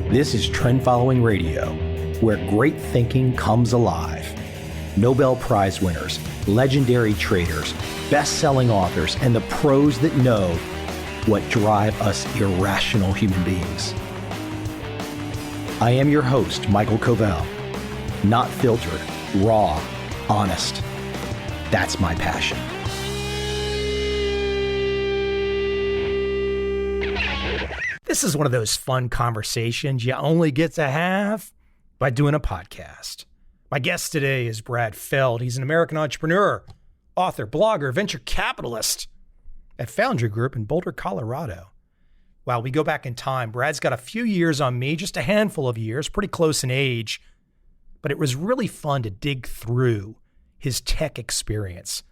This is Trend Following Radio, where great thinking comes alive. Nobel Prize winners, legendary traders, best-selling authors, and the pros that know what drive us irrational human beings. I am your host, Michael Covel. Not filtered, raw, honest. That's my passion. This is one of those fun conversations you only get to have by doing a podcast. My guest today is Brad Feld. He's an American entrepreneur, author, blogger, venture capitalist at Foundry Group in Boulder, Colorado. While we go back in time, Brad's got a few years on me, just a handful of years, pretty close in age, but it was really fun to dig through his tech experience.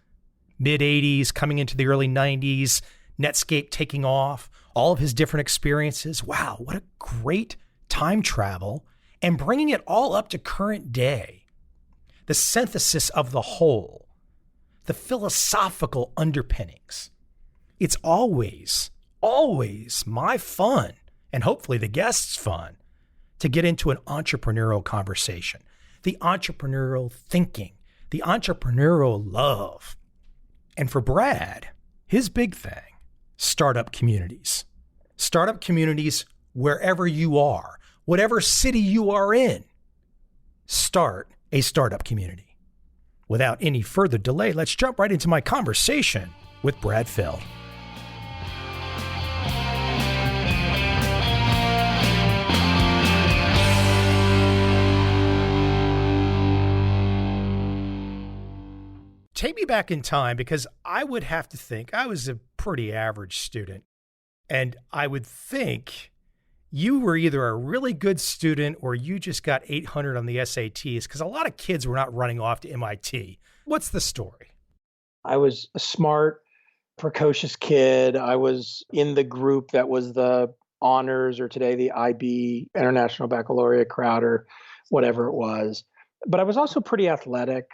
Mid-'80s, coming into the early 90s, Netscape taking off, all of his different experiences. Wow, what a great time travel, and bringing it all up to current day. The synthesis of the whole, the philosophical underpinnings. It's always my fun, and hopefully the guests' fun, to get into an entrepreneurial conversation, the entrepreneurial thinking, the entrepreneurial love. And for Brad, his big thing, startup communities. Startup communities wherever you are, whatever city you are in. Start a startup community. Without any further delay, let's jump right into my conversation with Brad Feld. Take me back in time, because I would have to think I was a pretty average student. And I would think you were either a really good student or you just got 800 on the SATs, because a lot of kids were not running off to MIT. What's the story? I was a smart, precocious kid. I was in the group that was the honors, or today the IB, International Baccalaureate crowd, or whatever it was. But I was also pretty athletic.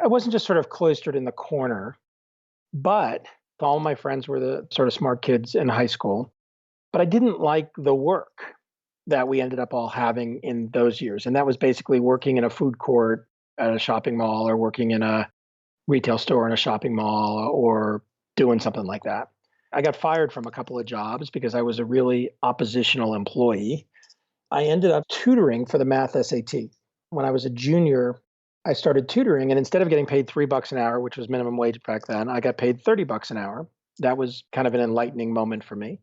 I wasn't just sort of cloistered in the corner, but all my friends were the sort of smart kids in high school. But I didn't like the work that we ended up all having in those years. And that was basically working in a food court at a shopping mall, or working in a retail store in a shopping mall, or doing something like that. I got fired from a couple of jobs because I was a really oppositional employee. I ended up tutoring for the math SAT. When I was a junior, I started tutoring, and instead of getting paid $3 an hour, which was minimum wage back then, I got paid $30 an hour. That was kind of an enlightening moment for me.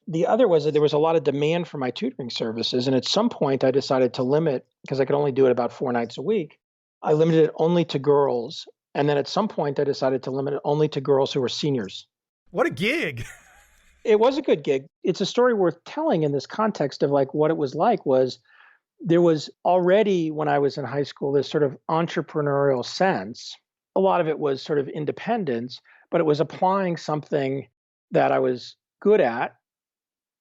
The other was that there was a lot of demand for my tutoring services. And at some point I decided to limit, because I could only do it about 4 nights a week. I limited it only to girls. And then at some point I decided to limit it only to girls who were seniors. What a gig. It was a good gig. It's a story worth telling in this context of like what it was like. Was there was already, when I was in high school, this sort of entrepreneurial sense. A lot of it was sort of independence, but it was applying something that I was good at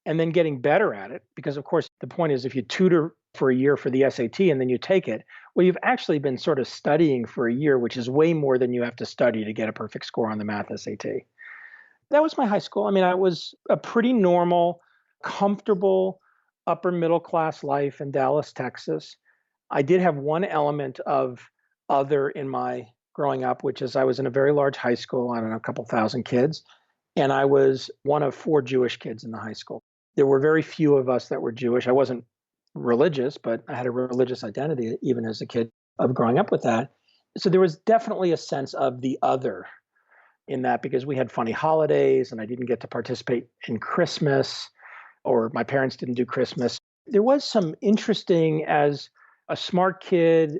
and then getting better at it. Because of course, the point is, if you tutor for a year for the SAT and then you take it, well, you've actually been sort of studying for a year, which is way more than you have to study to get a perfect score on the math SAT. That was my high school. I mean, I was a pretty normal, comfortable, upper middle class life in Dallas, Texas. I did have one element of other in my growing up, which is I was in a very large high school, I don't know, a couple thousand kids, and I was one of 4 Jewish kids in the high school. There were very few of us that were Jewish. I wasn't religious, but I had a religious identity even as a kid of growing up with that. So there was definitely a sense of the other in that, because we had funny holidays and I didn't get to participate in Christmas, or my parents didn't do Christmas. There was some interesting, as a smart kid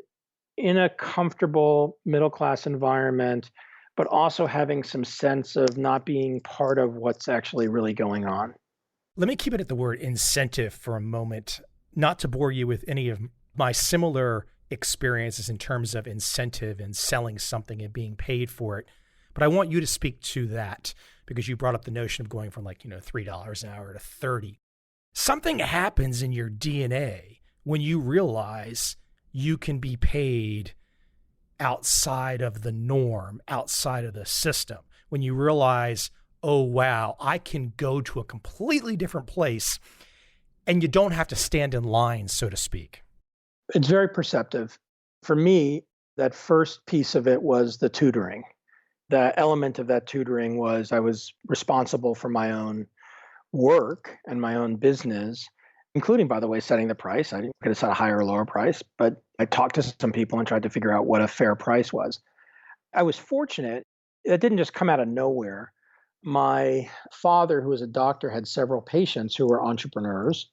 in a comfortable middle-class environment, but also having some sense of not being part of what's actually really going on. Let me keep it at the word incentive for a moment, not to bore you with any of my similar experiences in terms of incentive and selling something and being paid for it. But I want you to speak to that, because you brought up the notion of going from $3 an hour to 30. Something happens in your DNA when you realize you can be paid outside of the norm, outside of the system. When you realize, oh, wow, I can go to a completely different place and you don't have to stand in line, so to speak. It's very perceptive. For me, that first piece of it was the tutoring. The element of that tutoring was I was responsible for my own work and my own business, including, by the way, setting the price. I could have set a higher or lower price, but I talked to some people and tried to figure out what a fair price was. I was fortunate. It didn't just come out of nowhere. My father, who was a doctor, had several patients who were entrepreneurs.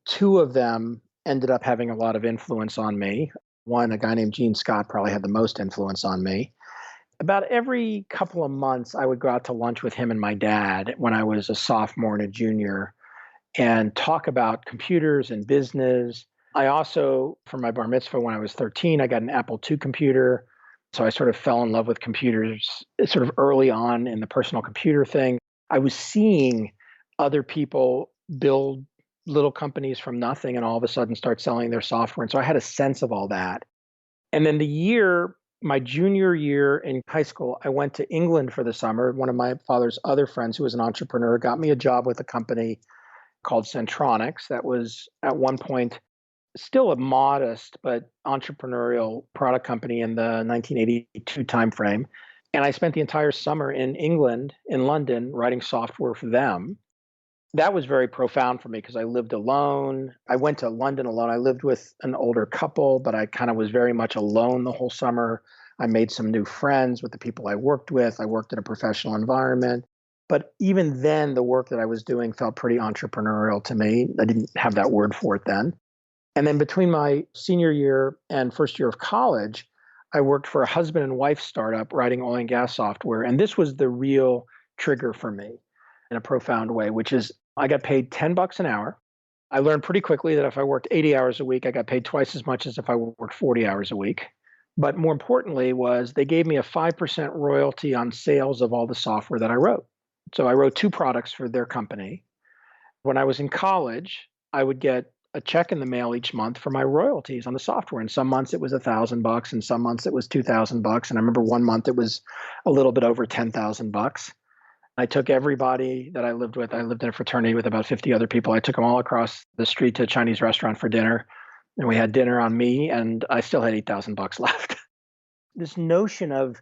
Two of them ended up having a lot of influence on me. One, a guy named Gene Scott, probably had the most influence on me. About every couple of months, I would go out to lunch with him and my dad when I was a sophomore and a junior and talk about computers and business. I also, for my bar mitzvah when I was 13, I got an Apple II computer. So I sort of fell in love with computers sort of early on in the personal computer thing. I was seeing other people build little companies from nothing and all of a sudden start selling their software. And so I had a sense of all that. And then my junior year in high school, I went to England for the summer. One of my father's other friends who was an entrepreneur got me a job with a company called Centronics that was at one point still a modest but entrepreneurial product company in the 1982 timeframe. And I spent the entire summer in England, in London, writing software for them. That was very profound for me because I lived alone. I went to London alone. I lived with an older couple, but I kind of was very much alone the whole summer. I made some new friends with the people I worked with. I worked in a professional environment. But even then, the work that I was doing felt pretty entrepreneurial to me. I didn't have that word for it then. And then between my senior year and first year of college, I worked for a husband and wife startup writing oil and gas software. And this was the real trigger for me in a profound way, which is I got paid $10 an hour. I learned pretty quickly that if I worked 80 hours a week, I got paid twice as much as if I worked 40 hours a week. But more importantly was they gave me a 5% royalty on sales of all the software that I wrote. So I wrote two products for their company. When I was in college, I would get a check in the mail each month for my royalties on the software. And some months it was $1,000, and some months it was $2,000. And I remember one month it was a little bit over $10,000. I took everybody that I lived with. I lived in a fraternity with about 50 other people. I took them all across the street to a Chinese restaurant for dinner. And we had dinner on me, and I still had $8,000 left. This notion of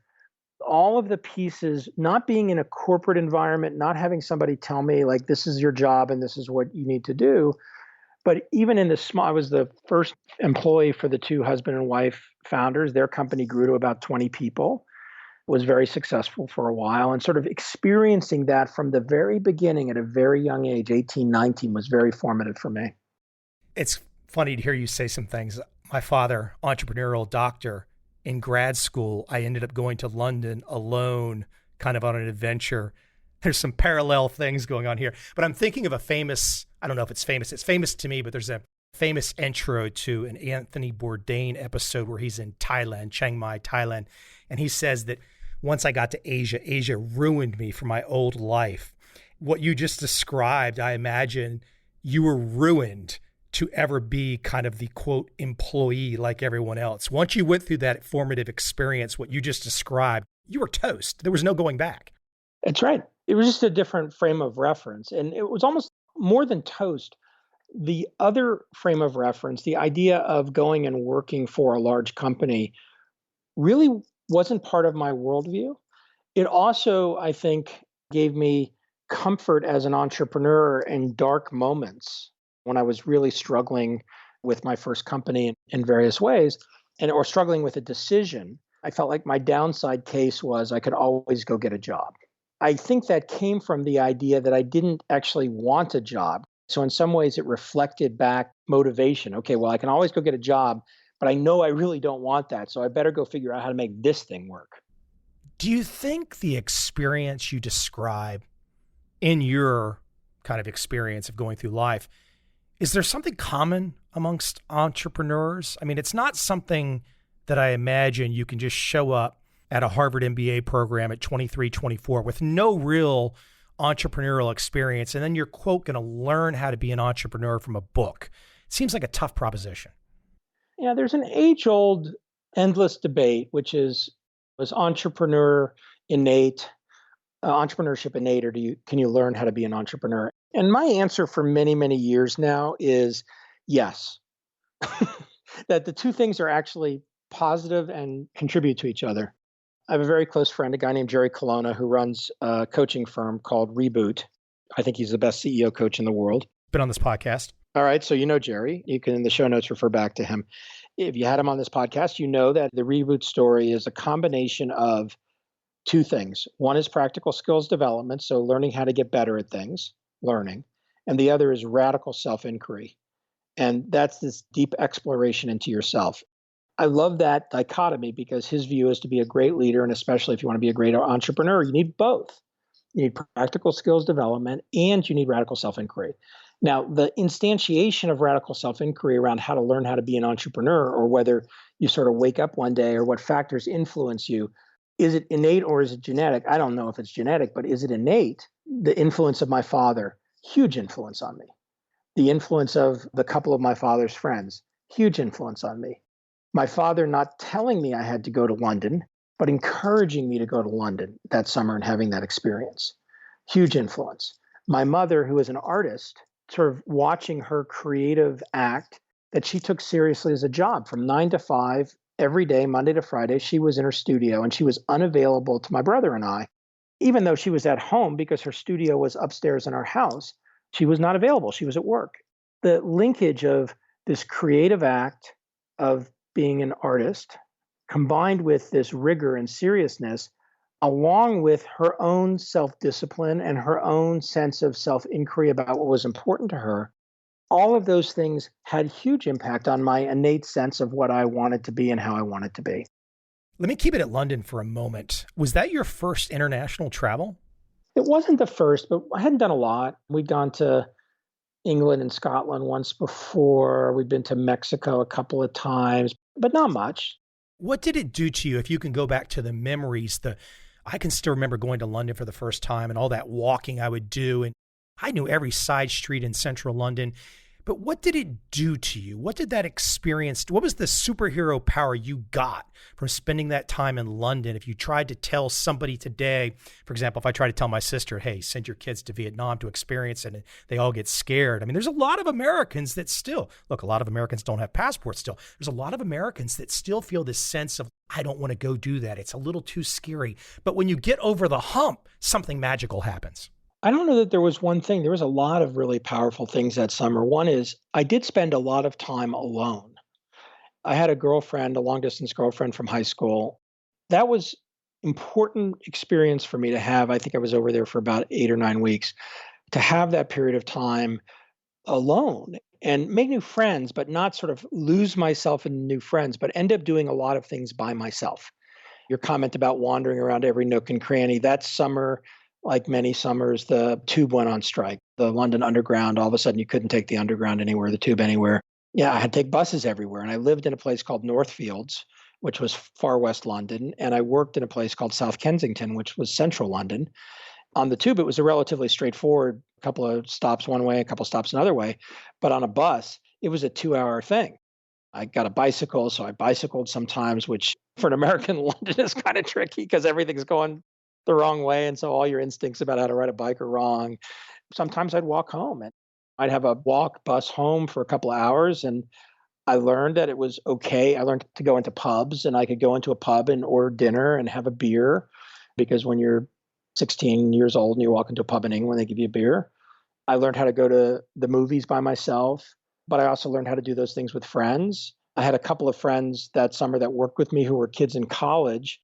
all of the pieces, not being in a corporate environment, not having somebody tell me, like, this is your job and this is what you need to do. But even in the small, I was the first employee for the two husband and wife founders. Their company grew to about 20 people, was very successful for a while, and sort of experiencing that from the very beginning at a very young age, 18, 19, was very formative for me. It's funny to hear you say some things. My father, entrepreneurial doctor, in grad school, I ended up going to London alone, kind of on an adventure. There's some parallel things going on here, but I'm thinking of a famous, I don't know if it's famous to me, but there's a famous intro to an Anthony Bourdain episode where he's in Thailand, Chiang Mai, Thailand. And he says that once I got to Asia ruined me for my old life. What you just described, I imagine you were ruined to ever be kind of the quote employee like everyone else. Once you went through that formative experience, what you just described, you were toast. There was no going back. That's right. It was just a different frame of reference. And it was almost more than toast. The other frame of reference, the idea of going and working for a large company, really wasn't part of my worldview. It also, I think, gave me comfort as an entrepreneur in dark moments when I was really struggling with my first company in various ways, or struggling with a decision. I felt like my downside case was I could always go get a job. I think that came from the idea that I didn't actually want a job. So in some ways it reflected back motivation. Okay, well, I can always go get a job, but I know I really don't want that. So I better go figure out how to make this thing work. Do you think the experience you describe in your kind of experience of going through life, is there something common amongst entrepreneurs? I mean, it's not something that I imagine you can just show up at a Harvard MBA program at 23, 24 with no real entrepreneurial experience. And then you're, quote, going to learn how to be an entrepreneur from a book. It seems like a tough proposition. Yeah, there's an age-old endless debate, which is entrepreneurship innate, or can you learn how to be an entrepreneur? And my answer for many, many years now is yes, that the two things are actually positive and contribute to each other. I have a very close friend, a guy named Jerry Colonna, who runs a coaching firm called Reboot. I think he's the best CEO coach in the world. Been on this podcast. All right. So you know Jerry. You can, in the show notes, refer back to him. If you had him on this podcast, you know that the Reboot story is a combination of two things. One is practical skills development, so learning how to get better at things, learning. And the other is radical self-inquiry. And that's this deep exploration into yourself. I love that dichotomy because his view is to be a great leader, and especially if you want to be a great entrepreneur, you need both. You need practical skills development and you need radical self-inquiry. Now, the instantiation of radical self-inquiry around how to learn how to be an entrepreneur, or whether you sort of wake up one day, or what factors influence you, is it innate or is it genetic? I don't know if it's genetic, but is it innate? The influence of my father, huge influence on me. The influence of the couple of my father's friends, huge influence on me. My father not telling me I had to go to London, but encouraging me to go to London that summer and having that experience, huge influence. My mother, who is an artist, sort of watching her creative act that she took seriously as a job from 9 to 5 every day, Monday to Friday. She was in her studio and she was unavailable to my brother and I, even though she was at home because her studio was upstairs in our house. She was not available. She was at work. The linkage of this creative act of being an artist combined with this rigor and seriousness, along with her own self-discipline and her own sense of self-inquiry about what was important to her, all of those things had huge impact on my innate sense of what I wanted to be and how I wanted to be. Let me keep it at London for a moment. Was that your first international travel? It wasn't the first, but I hadn't done a lot. We'd gone to England and Scotland once before. We'd been to Mexico a couple of times, but not much. What did it do to you, if you can go back to the memories? I can still remember going to London for the first time and all that walking I would do. And I knew every side street in central London. But what did it do to you? What did that experience, what was the superhero power you got from spending that time in London? If you tried to tell somebody today, for example, if I try to tell my sister, hey, send your kids to Vietnam to experience it, and they all get scared. I mean, there's a lot of Americans that still, look, a lot of Americans don't have passports still. There's a lot of Americans that still feel this sense of, I don't want to go do that. It's a little too scary. But when you get over the hump, something magical happens. I don't know that there was one thing. There was a lot of really powerful things that summer. One is I did spend a lot of time alone. I had a girlfriend, a long distance girlfriend from high school. That was important experience for me to have. I think I was over there for about 8 or 9 weeks, to have that period of time alone and make new friends, but not sort of lose myself in new friends, but end up doing a lot of things by myself. Your comment about wandering around every nook and cranny, that summer, like many summers, the tube went on strike. The London Underground, all of a sudden you couldn't take the Underground anywhere, the tube anywhere. Yeah, I had to take buses everywhere. And I lived in a place called Northfields, which was far west London. And I worked in a place called South Kensington, which was central London. On the tube, it was a relatively straightforward, couple of stops one way, a couple of stops another way. But on a bus, it was a 2-hour thing. I got a bicycle, so I bicycled sometimes, which for an American London is kind of tricky because everything's going the wrong way. And so all your instincts about how to ride a bike are wrong. Sometimes I'd walk home and I'd have a walk bus home for a couple of hours. And I learned that it was okay. I learned to go into pubs, and I could go into a pub and order dinner and have a beer, because when you're 16 years old and you walk into a pub in England, they give you a beer. I learned how to go to the movies by myself, but I also learned how to do those things with friends. I had a couple of friends that summer that worked with me who were kids in college.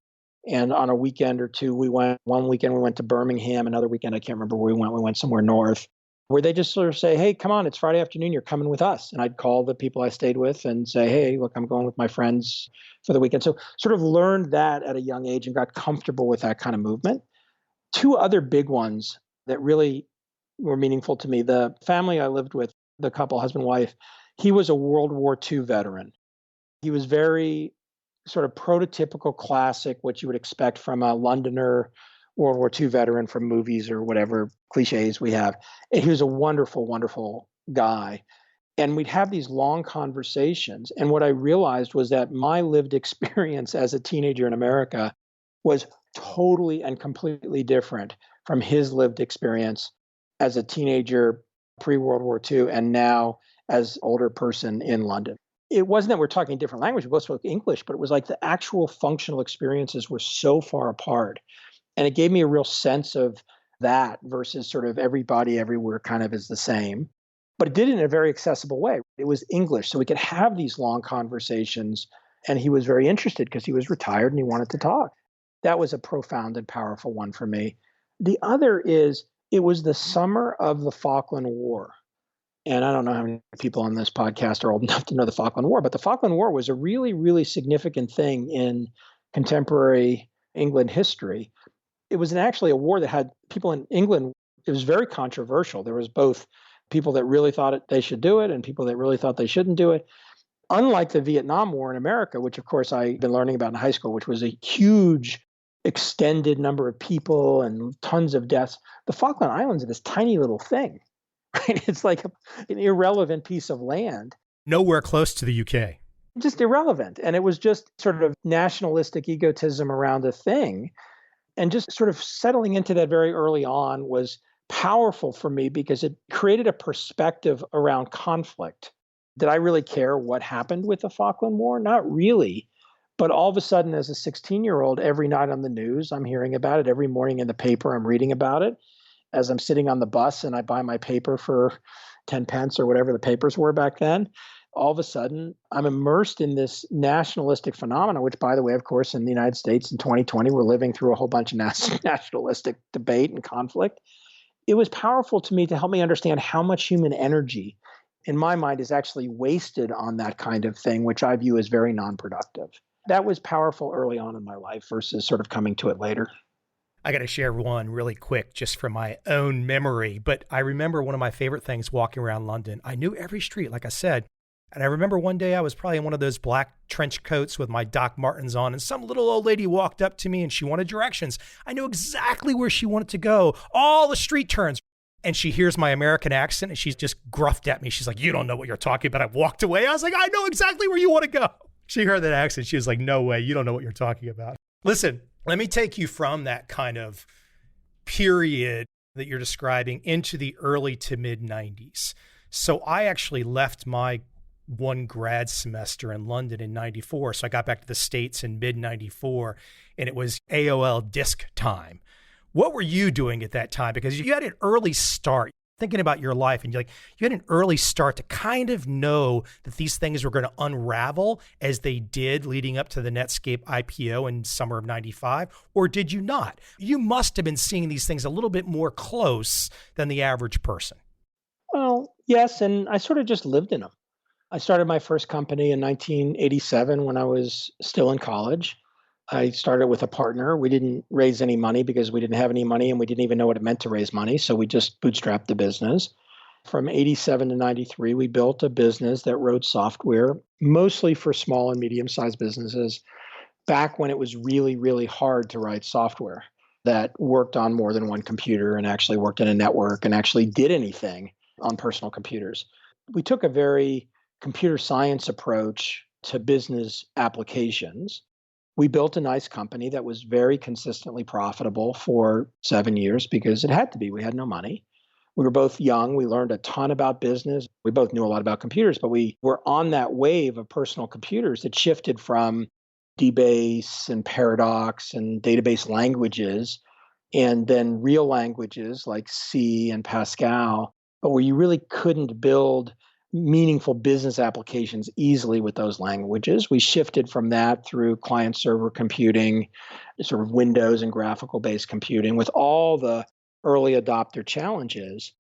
And on a weekend or two, one weekend we went to Birmingham, another weekend, I can't remember where we went somewhere north, where they just sort of say, hey, come on, it's Friday afternoon, you're coming with us. And I'd call the people I stayed with and say, hey, look, I'm going with my friends for the weekend. So sort of learned that at a young age and got comfortable with that kind of movement. Two other big ones that really were meaningful to me. The family I lived with, the couple, husband, wife, he was a World War II veteran. He was very sort of prototypical classic, what you would expect from a Londoner World War II veteran from movies or whatever cliches we have. And he was a wonderful, wonderful guy. And we'd have these long conversations. And what I realized was that my lived experience as a teenager in America was totally and completely different from his lived experience as a teenager, pre-World War II, and now as older person in London. It wasn't that we're talking a different language, we both spoke English, but it was like the actual functional experiences were so far apart. And it gave me a real sense of that versus sort of everybody everywhere kind of is the same. But it did it in a very accessible way. It was English, so we could have these long conversations. And he was very interested because he was retired and he wanted to talk. That was a profound and powerful one for me. The other is it was the summer of the Falkland War. And I don't know how many people on this podcast are old enough to know the Falkland War, but the Falkland War was a really, really significant thing in contemporary England history. It was actually a war that had people in England. It was very controversial. There was both people that really thought they should do it and people that really thought they shouldn't do it. Unlike the Vietnam War in America, which of course I've been learning about in high school, which was a huge extended number of people and tons of deaths, the Falkland Islands are this tiny little thing. Right? It's like an irrelevant piece of land. Nowhere close to the UK. Just irrelevant. And it was just sort of nationalistic egotism around a thing. And just sort of settling into that very early on was powerful for me because it created a perspective around conflict. Did I really care what happened with the Falkland War? Not really. But all of a sudden, as a 16-year-old, every night on the news, I'm hearing about it. Every morning in the paper, I'm reading about it. As I'm sitting on the bus and I buy my paper for 10 pence or whatever the papers were back then, all of a sudden, I'm immersed in this nationalistic phenomena, which, by the way, of course, in the United States in 2020, we're living through a whole bunch of nationalistic debate and conflict. It was powerful to me to help me understand how much human energy, in my mind, is actually wasted on that kind of thing, which I view as very non-productive. That was powerful early on in my life versus sort of coming to it later. I got to share one really quick just from my own memory. But I remember one of my favorite things walking around London. I knew every street, like I said. And I remember one day I was probably in one of those black trench coats with my Doc Martens on, and some little old lady walked up to me and she wanted directions. I knew exactly where she wanted to go, all the street turns. And she hears my American accent and she's just gruffed at me. She's like, "You don't know what you're talking about." I walked away. I was like, "I know exactly where you want to go." She heard that accent. She was like, "No way. You don't know what you're talking about." Listen, let me take you from that kind of period that you're describing into the early to mid 90s. So I actually left my one grad semester in London in 94. So I got back to the States in mid 94 and it was AOL disk time. What were you doing at that time? Because you had an early start. Thinking about your life and you had an early start to kind of know that these things were going to unravel as they did leading up to the Netscape IPO in summer of 95, or did you not? You must have been seeing these things a little bit more close than the average person. Well, yes, and I sort of just lived in them. I started my first company in 1987 when I was still in college. I started with a partner. We didn't raise any money because we didn't have any money and we didn't even know what it meant to raise money. So we just bootstrapped the business. From 87 to 93, we built a business that wrote software mostly for small and medium-sized businesses back when it was really, really hard to write software that worked on more than one computer and actually worked in a network and actually did anything on personal computers. We took a very computer science approach to business applications. We built a nice company that was very consistently profitable for 7 years because it had to be. We had no money. We were both young. We learned a ton about business. We both knew a lot about computers, but we were on that wave of personal computers that shifted from DBase and Paradox and database languages and then real languages like C and Pascal, but where you really couldn't build meaningful business applications easily with those languages. We shifted from that through client-server computing, sort of Windows and graphical-based computing with all the early adopter challenges.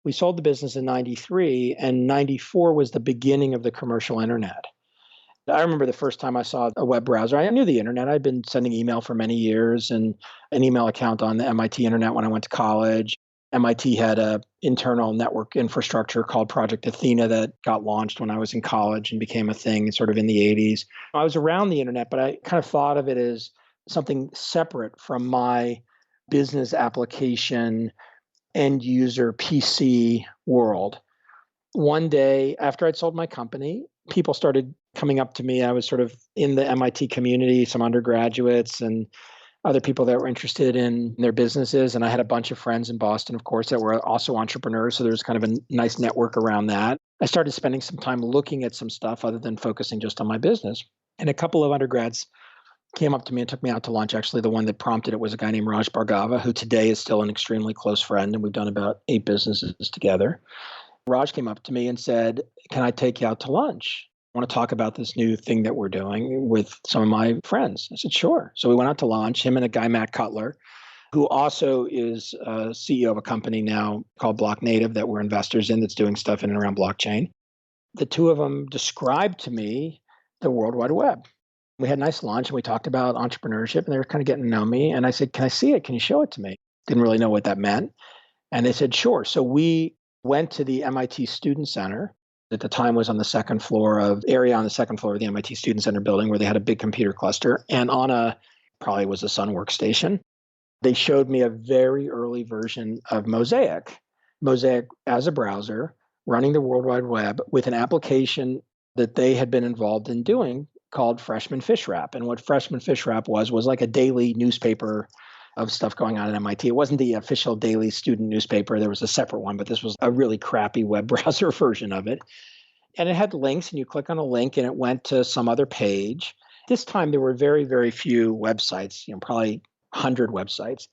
We sold the business in 93, and 94 was the beginning of the commercial internet. I remember the first time I saw a web browser. I knew the internet. I'd been sending email for many years and an email account on the MIT internet when I went to college. MIT had an internal network infrastructure called Project Athena that got launched when I was in college and became a thing sort of in the 80s. I was around the internet, but I kind of thought of it as something separate from my business application end user PC world. One day after I'd sold my company, people started coming up to me. I was sort of in the MIT community, some undergraduates, and other people that were interested in their businesses. And I had a bunch of friends in Boston, of course, that were also entrepreneurs. So there was kind of a nice network around that. I started spending some time looking at some stuff other than focusing just on my business. And a couple of undergrads came up to me and took me out to lunch. Actually, the one that prompted it was a guy named Raj Bhargava, who today is still an extremely close friend. And we've done about 8 businesses together. Raj came up to me and said, "Can I take you out to lunch? I want to talk about this new thing that we're doing with some of my friends." I said, "Sure." So we went out to lunch, him and a guy, Matt Cutler, who also is CEO of a company now called Block Native that we're investors in that's doing stuff in and around blockchain. The two of them described to me the World Wide Web. We had a nice lunch and we talked about entrepreneurship and they were kind of getting to know me. And I said, "Can I see it? Can you show it to me?" Didn't really know what that meant. And they said, "Sure." So we went to the MIT Student Center. At the time was on the second floor of the MIT Student Center building where they had a big computer cluster. And on probably was a Sun workstation, they showed me a very early version of Mosaic as a browser running the World Wide Web with an application that they had been involved in doing called Freshman Fish Wrap. And what Freshman Fish Wrap was like a daily newspaper of stuff going on at MIT. It wasn't the official daily student newspaper. There was a separate one, but this was a really crappy web browser version of it. And it had links, and you click on a link and it went to some other page. This time there were very, very few websites, probably 100 websites.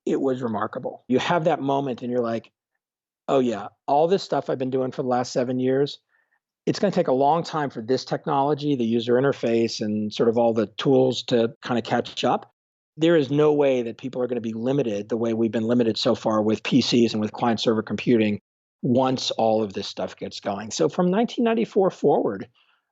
It was remarkable. You have that moment and you're like, oh yeah, all this stuff I've been doing for the last 7 years, it's going to take a long time for this technology, the user interface, and sort of all the tools to kind of catch up. There is no way that people are going to be limited the way we've been limited so far with PCs and with client server computing once all of this stuff gets going. So from 1994 forward,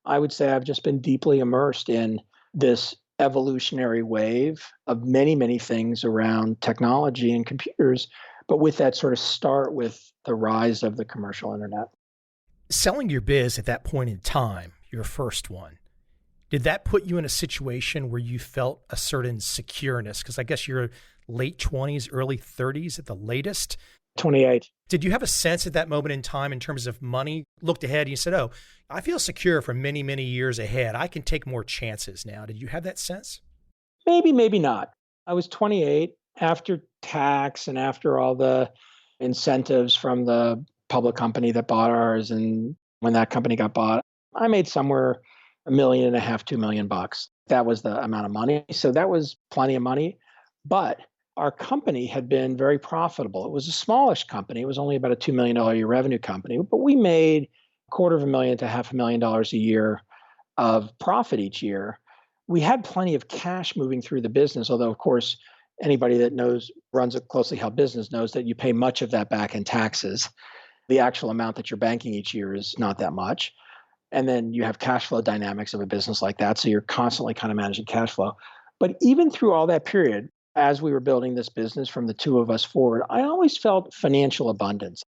I would say I've just been deeply immersed in this evolutionary wave of many, many things around technology and computers, but with that sort of start with the rise of the commercial internet. Selling your biz at that point in time, your first one, did that put you in a situation where you felt a certain secureness? Because I guess you're late 20s, early 30s at the latest. 28. Did you have a sense at that moment in time in terms of money? Looked ahead and you said, "Oh, I feel secure for many, many years ahead. I can take more chances now." Did you have that sense? Maybe, maybe not. I was 28 after tax and after all the incentives from the public company that bought ours. And when that company got bought, I made somewhere $1.5 million, $2 million. That was the amount of money. So that was plenty of money. But our company had been very profitable. It was a smallish company. It was only about a $2 million a year revenue company, but we made $250,000 to $500,000 a year of profit each year. We had plenty of cash moving through the business, although of course, anybody that runs a closely held business knows that you pay much of that back in taxes. The actual amount that you're banking each year is not that much. And then you have cash flow dynamics of a business like that. So you're constantly kind of managing cash flow. But even through all that period, as we were building this business from the two of us forward, I always felt financial abundance.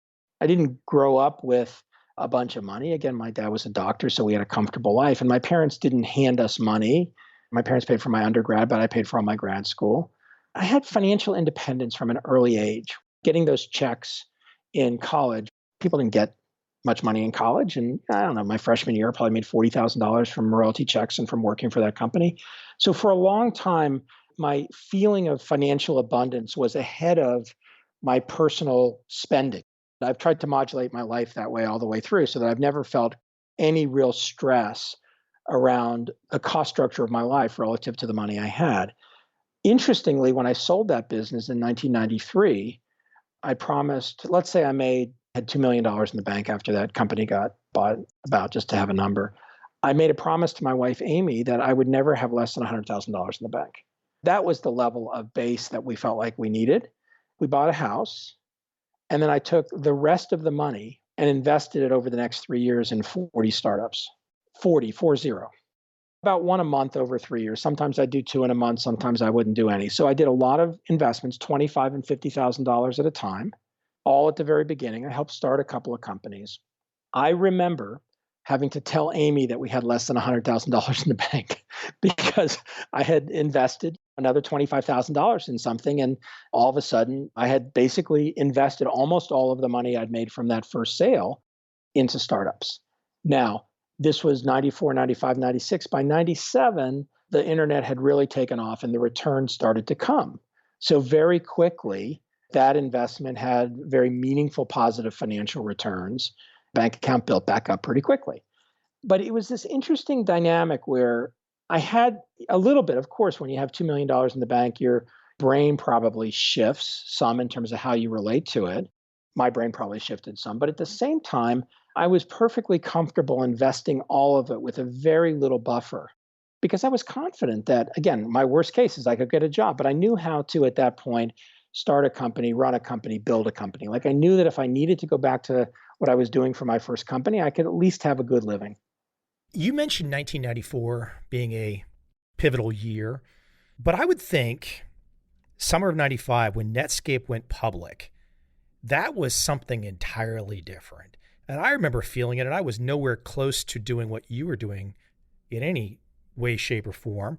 I didn't grow up with a bunch of money. Again, my dad was a doctor, so we had a comfortable life. And my parents didn't hand us money. My parents paid for my undergrad, but I paid for all my grad school. I had financial independence from an early age. Getting those checks in college, people didn't get much money in college. And I don't know, my freshman year, I probably made $40,000 from royalty checks and from working for that company. So for a long time, my feeling of financial abundance was ahead of my personal spending. I've tried to modulate my life that way all the way through so that I've never felt any real stress around the cost structure of my life relative to the money I had. Interestingly, when I sold that business in 1993, I promised, let's say I had $2 million in the bank after that company got bought, about just to have a number. I made a promise to my wife, Amy, that I would never have less than $100,000 in the bank. That was the level of base that we felt like we needed. We bought a house, and then I took the rest of the money and invested it over the next 3 years in 40 startups. 40. About one a month over 3 years. Sometimes I'd do two in a month. Sometimes I wouldn't do any. So I did a lot of investments, $25,000 and $50,000 at a time, all at the very beginning. I helped start a couple of companies. I remember having to tell Amy that we had less than $100,000 in the bank because I had invested another $25,000 in something. And all of a sudden, I had basically invested almost all of the money I'd made from that first sale into startups. Now, This was 94, 95, 96. By 97, the internet had really taken off and the returns started to come. So very quickly, that investment had very meaningful positive financial returns. Bank account built back up pretty quickly. But it was this interesting dynamic where I had a little bit, of course, when you have $2 million in the bank, your brain probably shifts some in terms of how you relate to it. My brain probably shifted some. But at the same time, I was perfectly comfortable investing all of it with a very little buffer because I was confident that, again, my worst case is I could get a job, but I knew how to, at that point, start a company, run a company, build a company. Like I knew that if I needed to go back to what I was doing for my first company, I could at least have a good living. You mentioned 1994 being a pivotal year, but I would think summer of 95, when Netscape went public, that was something entirely different. And I remember feeling it, and I was nowhere close to doing what you were doing in any way, shape, or form.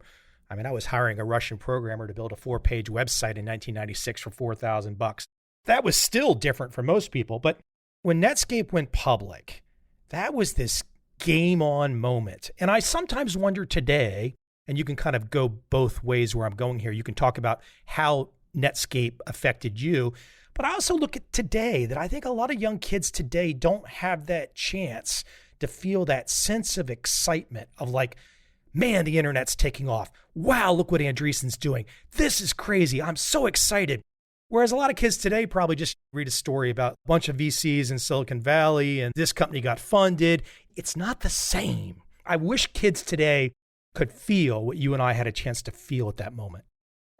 I mean, I was hiring a Russian programmer to build a 4-page website in 1996 for $4,000. That was still different for most people. But when Netscape went public, that was this game on moment. And I sometimes wonder today, and you can kind of go both ways where I'm going here. You can talk about how Netscape affected you, but I also look at today that I think a lot of young kids today don't have that chance to feel that sense of excitement of like, man, the internet's taking off. Wow, look what Andreessen's doing. This is crazy. I'm so excited. Whereas a lot of kids today probably just read a story about a bunch of VCs in Silicon Valley and this company got funded. It's not the same. I wish kids today could feel what you and I had a chance to feel at that moment.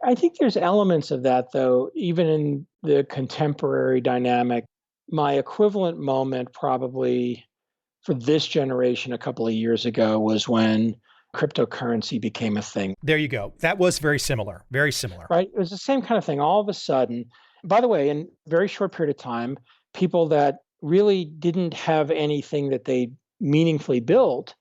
I think there's elements of that, though, even in the contemporary dynamic. My equivalent moment probably for this generation a couple of years ago was when cryptocurrency became a thing. There you go. That was very similar, very similar. Right? It was the same kind of thing. All of a sudden, by the way, in a very short period of time, people that really didn't have anything that they meaningfully built,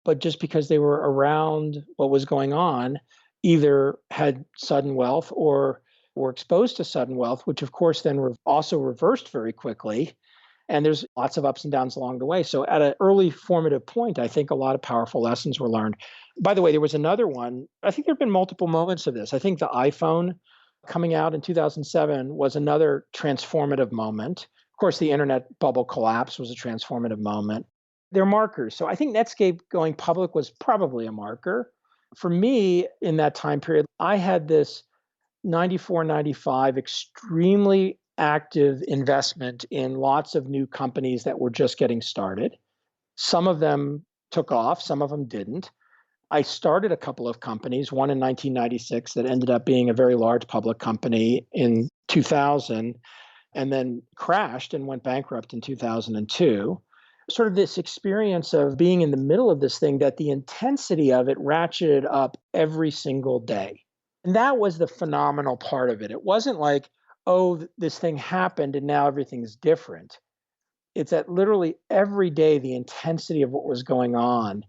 but just because they were around what was going on, either had sudden wealth or were exposed to sudden wealth, which of course then also reversed very quickly. And there's lots of ups and downs along the way. So at an early formative point, I think a lot of powerful lessons were learned. By the way, there was another one. I think there have been multiple moments of this. I think the iPhone coming out in 2007 was another transformative moment. Of course, the internet bubble collapse was a transformative moment. They're markers. So I think Netscape going public was probably a marker. For me, in that time period, I had this 94, 95 extremely active investment in lots of new companies that were just getting started. Some of them took off, some of them didn't. I started a couple of companies, one in 1996 that ended up being a very large public company in 2000, and then crashed and went bankrupt in 2002. Sort of this experience of being in the middle of this thing that the intensity of it ratcheted up every single day. And that was the phenomenal part of it. It wasn't like, oh, this thing happened and now everything's different. It's that literally every day the intensity of what was going on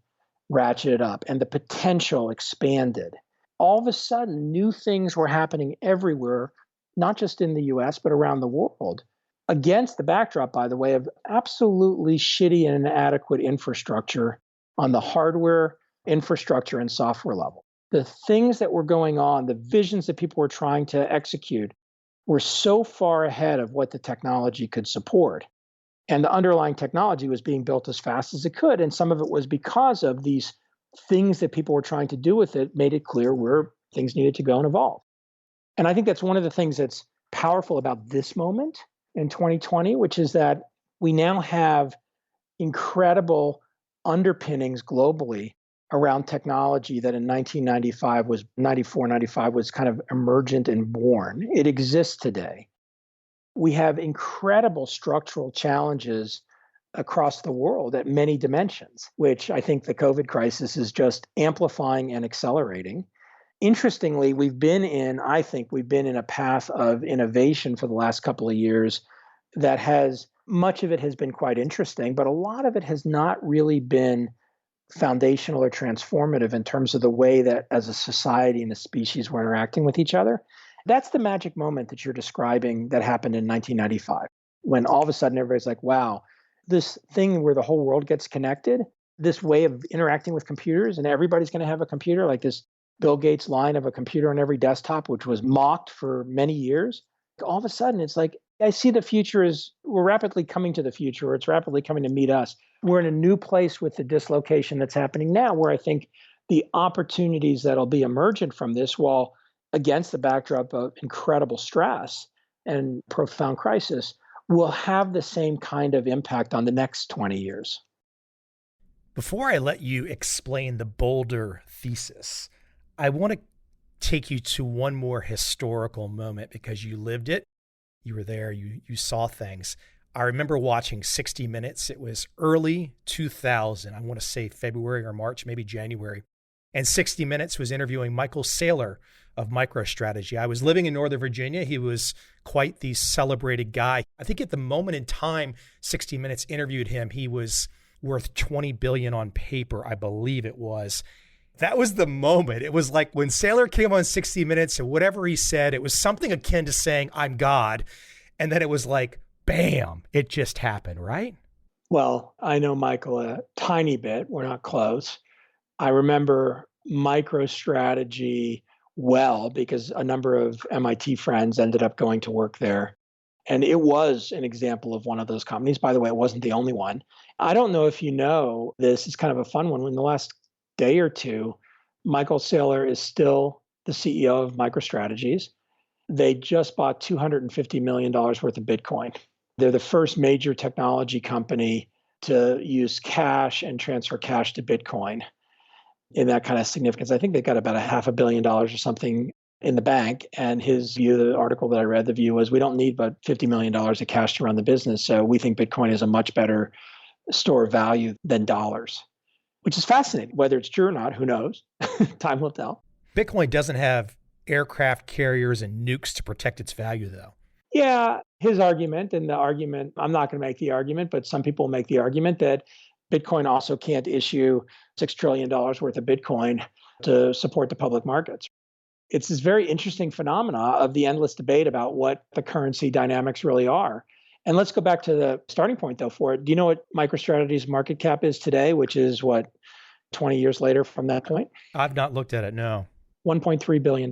ratcheted up and the potential expanded. All of a sudden, new things were happening everywhere, not just in the US, but around the world. Against the backdrop, by the way, of absolutely shitty and inadequate infrastructure on the hardware, infrastructure, and software level. The things that were going on, the visions that people were trying to execute were so far ahead of what the technology could support. And the underlying technology was being built as fast as it could. And some of it was because of these things that people were trying to do with it made it clear where things needed to go and evolve. And I think that's one of the things that's powerful about this moment in 2020, which is that we now have incredible underpinnings globally around technology that in 1995 was 94, 95 was kind of emergent and born. It exists today. We have incredible structural challenges across the world at many dimensions, which I think the COVID crisis is just amplifying and accelerating. Interestingly, I think we've been in a path of innovation for the last couple of years that much of it has been quite interesting, but a lot of it has not really been foundational or transformative in terms of the way that as a society and a species we're interacting with each other. That's the magic moment that you're describing that happened in 1995, when all of a sudden everybody's like, wow, this thing where the whole world gets connected, this way of interacting with computers and everybody's going to have a computer, like this Bill Gates line of a computer on every desktop, which was mocked for many years. All of a sudden, it's like, I see the future is we're rapidly coming to the future, or it's rapidly coming to meet us. We're in a new place with the dislocation that's happening now, where I think the opportunities that'll be emergent from this, while against the backdrop of incredible stress and profound crisis, will have the same kind of impact on the next 20 years. Before I let you explain the Boulder thesis, I want to take you to one more historical moment because you lived it. You were there, you saw things. I remember watching 60 Minutes. It was early 2000. I want to say February or March, maybe January. And 60 Minutes was interviewing Michael Saylor of MicroStrategy. I was living in Northern Virginia. He was quite the celebrated guy. I think at the moment in time 60 Minutes interviewed him, he was worth $20 billion on paper, I believe it was. That was the moment. It was like when Saylor came on 60 Minutes and whatever he said, it was something akin to saying, I'm God. And then it was like, bam, it just happened, right? Well, I know Michael a tiny bit. We're not close. I remember MicroStrategy well because a number of MIT friends ended up going to work there. And it was an example of one of those companies. By the way, it wasn't the only one. I don't know if you know this. It's kind of a fun one. In the last day or two, Michael Saylor is still the CEO of MicroStrategies. They just bought $250 million worth of Bitcoin. They're the first major technology company to use cash and transfer cash to Bitcoin in that kind of significance. I think they've got about $500 million or something in the bank. And his view, the article that I read, the view was we don't need but $50 million of cash to run the business. So we think Bitcoin is a much better store of value than dollars, which is fascinating. Whether it's true or not, who knows? Time will tell. Bitcoin doesn't have aircraft carriers and nukes to protect its value, though. Yeah, his argument, and the argument, I'm not going to make the argument, but some people make the argument that Bitcoin also can't issue $6 trillion worth of Bitcoin to support the public markets. It's this very interesting phenomena of the endless debate about what the currency dynamics really are. And let's go back to the starting point, though, for it. Do you know what MicroStrategy's market cap is today, which is what, 20 years later from that point? I've not looked at it, no. $1.3 billion.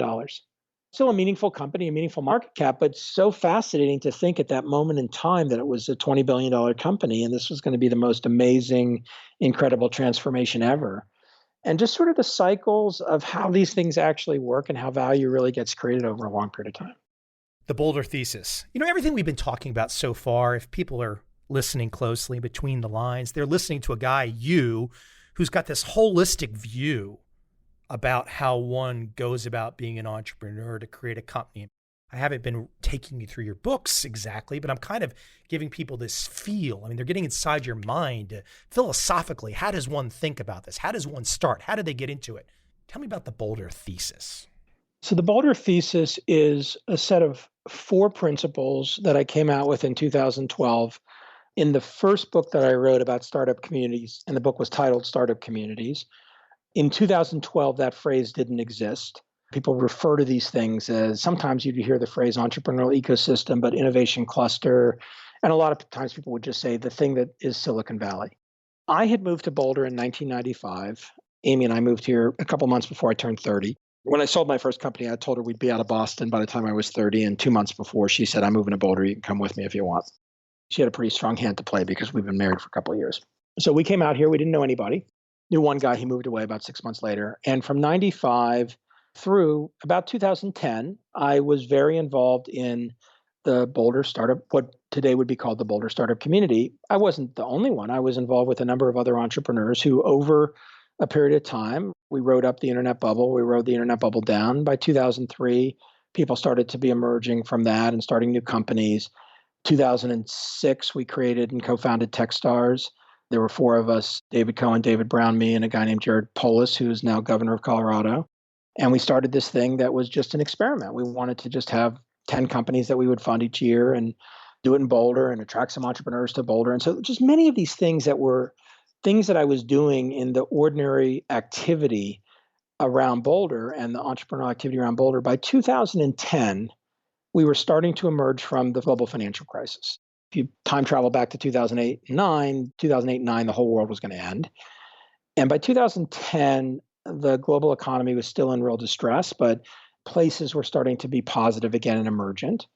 Still a meaningful company, a meaningful market cap, but so fascinating to think at that moment in time that it was a $20 billion company, and this was going to be the most amazing, incredible transformation ever. And just sort of the cycles of how these things actually work and how value really gets created over a long period of time. The Boulder thesis. You know, everything we've been talking about so far, if people are listening closely between the lines, they're listening to a guy, who's got this holistic view about how one goes about being an entrepreneur to create a company. I haven't been taking you through your books exactly, but I'm kind of giving people this feel. I mean, they're getting inside your mind philosophically. How does one think about this? How does one start? How do they get into it? Tell me about the Boulder thesis. So the Boulder thesis is a set of 4 principles that I came out with in 2012 in the first book that I wrote about startup communities, and the book was titled Startup Communities. In 2012, that phrase didn't exist. People refer to these things as, sometimes you'd hear the phrase entrepreneurial ecosystem, but innovation cluster. And a lot of times people would just say the thing that is Silicon Valley. I had moved to Boulder in 1995. Amy and I moved here a couple months before I turned 30. When I sold my first company, I told her we'd be out of Boston by the time I was 30. And 2 months before, she said, I'm moving to Boulder. You can come with me if you want. She had a pretty strong hand to play because we've been married for a couple of years. So we came out here. We didn't know anybody. Knew one guy. He moved away about 6 months later. And from 95 through about 2010, I was very involved in the Boulder startup, what today would be called the Boulder startup community. I wasn't the only one. I was involved with a number of other entrepreneurs who, over a period of time, we rode up the internet bubble. We rode the internet bubble down. By 2003, people started to be emerging from that and starting new companies. 2006, we created and co-founded Techstars. There were 4 of us, David Cohen, David Brown, me, and a guy named Jared Polis, who is now governor of Colorado. And we started this thing that was just an experiment. We wanted to just have 10 companies that we would fund each year and do it in Boulder and attract some entrepreneurs to Boulder. And so just many of these things that were things that I was doing in the ordinary activity around Boulder and the entrepreneurial activity around Boulder. By 2010, we were starting to emerge from the global financial crisis. If you time travel back to 2008 and 9, the whole world was going to end. And by 2010, the global economy was still in real distress, but places were starting to be positive again and emergent.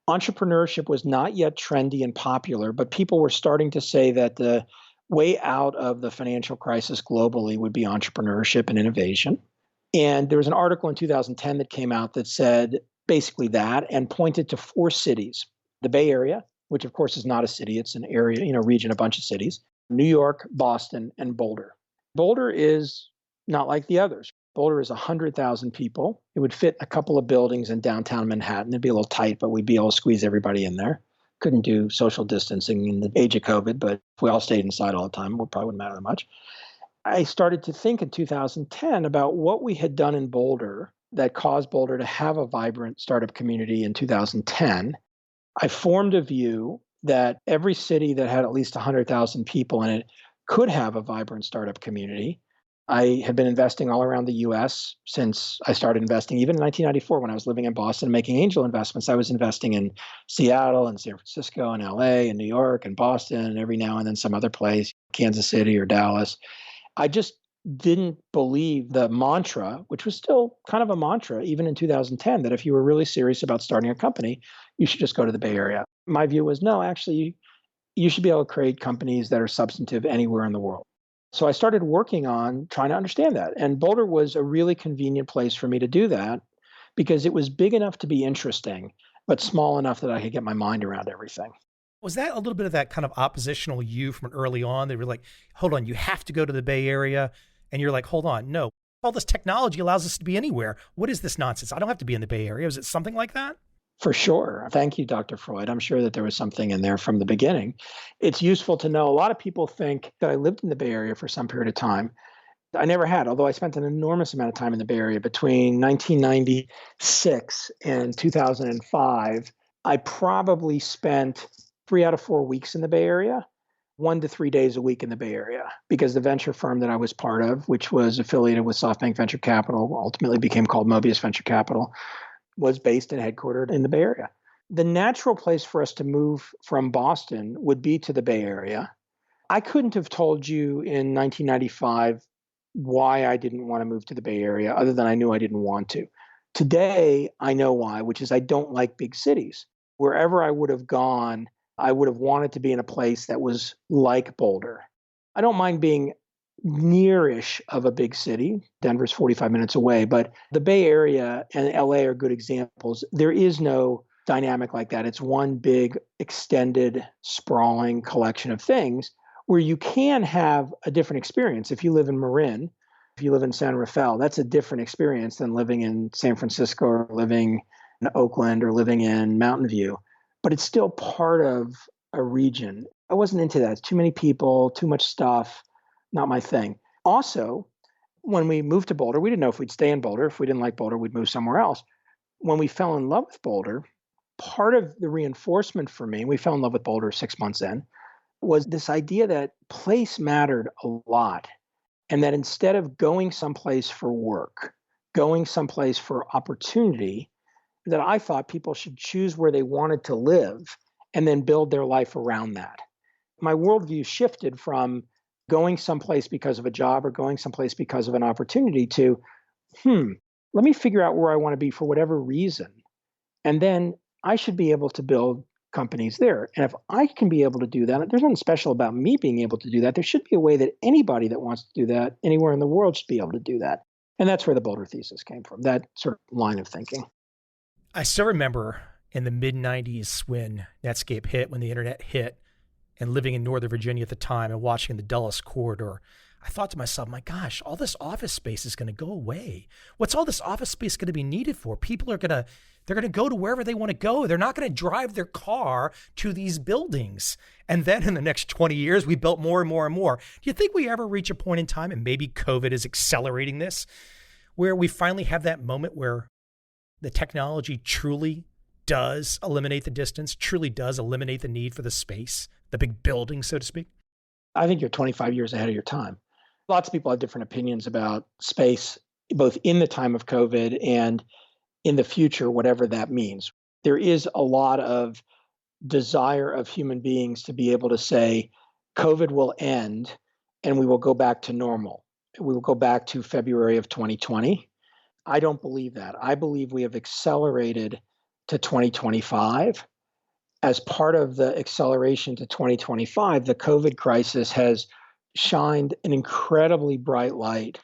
Entrepreneurship was not yet trendy and popular, but people were starting to say that the way out of the financial crisis globally would be entrepreneurship and innovation. And there was an article in 2010 that came out that said basically that and pointed to four cities: the Bay Area, which of course is not a city, it's an area, region, a bunch of cities, New York, Boston, and Boulder. Boulder is not like the others. Boulder is 100,000 people. It would fit a couple of buildings in downtown Manhattan. It'd be a little tight, but we'd be able to squeeze everybody in there. Couldn't do social distancing in the age of COVID, but if we all stayed inside all the time, it probably wouldn't matter that much. I started to think in 2010 about what we had done in Boulder that caused Boulder to have a vibrant startup community in 2010. I formed a view that every city that had at least 100,000 people in it could have a vibrant startup community. I had been investing all around the US since I started investing. Even in 1994, when I was living in Boston making angel investments, I was investing in Seattle and San Francisco and LA and New York and Boston and every now and then some other place, Kansas City or Dallas. I just didn't believe the mantra, which was still kind of a mantra even in 2010, that if you were really serious about starting a company, you should just go to the Bay Area. My view was, no, actually, you should be able to create companies that are substantive anywhere in the world. So I started working on trying to understand that. And Boulder was a really convenient place for me to do that because it was big enough to be interesting, but small enough that I could get my mind around everything. Was that a little bit of that kind of oppositional you from early on? They were like, hold on, you have to go to the Bay Area. And you're like, hold on, no, all this technology allows us to be anywhere. What is this nonsense? I don't have to be in the Bay Area. Was it something like that? For sure. Thank you, Dr. Freud. I'm sure that there was something in there from the beginning. It's useful to know. A lot of people think that I lived in the Bay Area for some period of time. I never had, although I spent an enormous amount of time in the Bay Area between 1996 and 2005. I probably spent 3 out of 4 weeks in the Bay Area, 1 to 3 days a week in the Bay Area, because the venture firm that I was part of, which was affiliated with SoftBank Venture Capital, ultimately became called Mobius Venture Capital, was based and headquartered in the Bay Area. The natural place for us to move from Boston would be to the Bay Area. I couldn't have told you in 1995 why I didn't want to move to the Bay Area, other than I knew I didn't want to. Today, I know why, which is I don't like big cities. Wherever I would have gone, I would have wanted to be in a place that was like Boulder. I don't mind being nearish of a big city. Denver's 45 minutes away, but the Bay Area and LA are good examples. There is no dynamic like that. It's one big, extended, sprawling collection of things where you can have a different experience. If you live in Marin, if you live in San Rafael, that's a different experience than living in San Francisco or living in Oakland or living in Mountain View. But it's still part of a region. I wasn't into that. It's too many people, too much stuff. Not my thing. Also, when we moved to Boulder, we didn't know if we'd stay in Boulder. If we didn't like Boulder, we'd move somewhere else. When we fell in love with Boulder, part of the reinforcement for me, we fell in love with Boulder 6 months in, was this idea that place mattered a lot. And that instead of going someplace for work, going someplace for opportunity, that I thought people should choose where they wanted to live and then build their life around that. My worldview shifted from going someplace because of a job or going someplace because of an opportunity to, let me figure out where I want to be for whatever reason. And then I should be able to build companies there. And if I can be able to do that, there's nothing special about me being able to do that. There should be a way that anybody that wants to do that anywhere in the world should be able to do that. And that's where the Boulder thesis came from, that sort of line of thinking. I still remember in the mid 90s when Netscape hit, when the internet hit, and living in Northern Virginia at the time and watching the Dulles corridor, I thought to myself, my gosh, all this office space is going to go away. What's all this office space going to be needed for? People are they're going to go to wherever they want to go. They're not going to drive their car to these buildings. And then in the next 20 years, we built more and more and more. Do you think we ever reach a point in time, and maybe COVID is accelerating this, where we finally have that moment where the technology truly does eliminate the distance, truly does eliminate the need for the space, the big building, so to speak? I think you're 25 years ahead of your time. Lots of people have different opinions about space, both in the time of COVID and in the future, whatever that means. There is a lot of desire of human beings to be able to say, COVID will end and we will go back to normal. We will go back to February of 2020. I don't believe that. I believe we have accelerated to 2025. As part of the acceleration to 2025, the COVID crisis has shined an incredibly bright light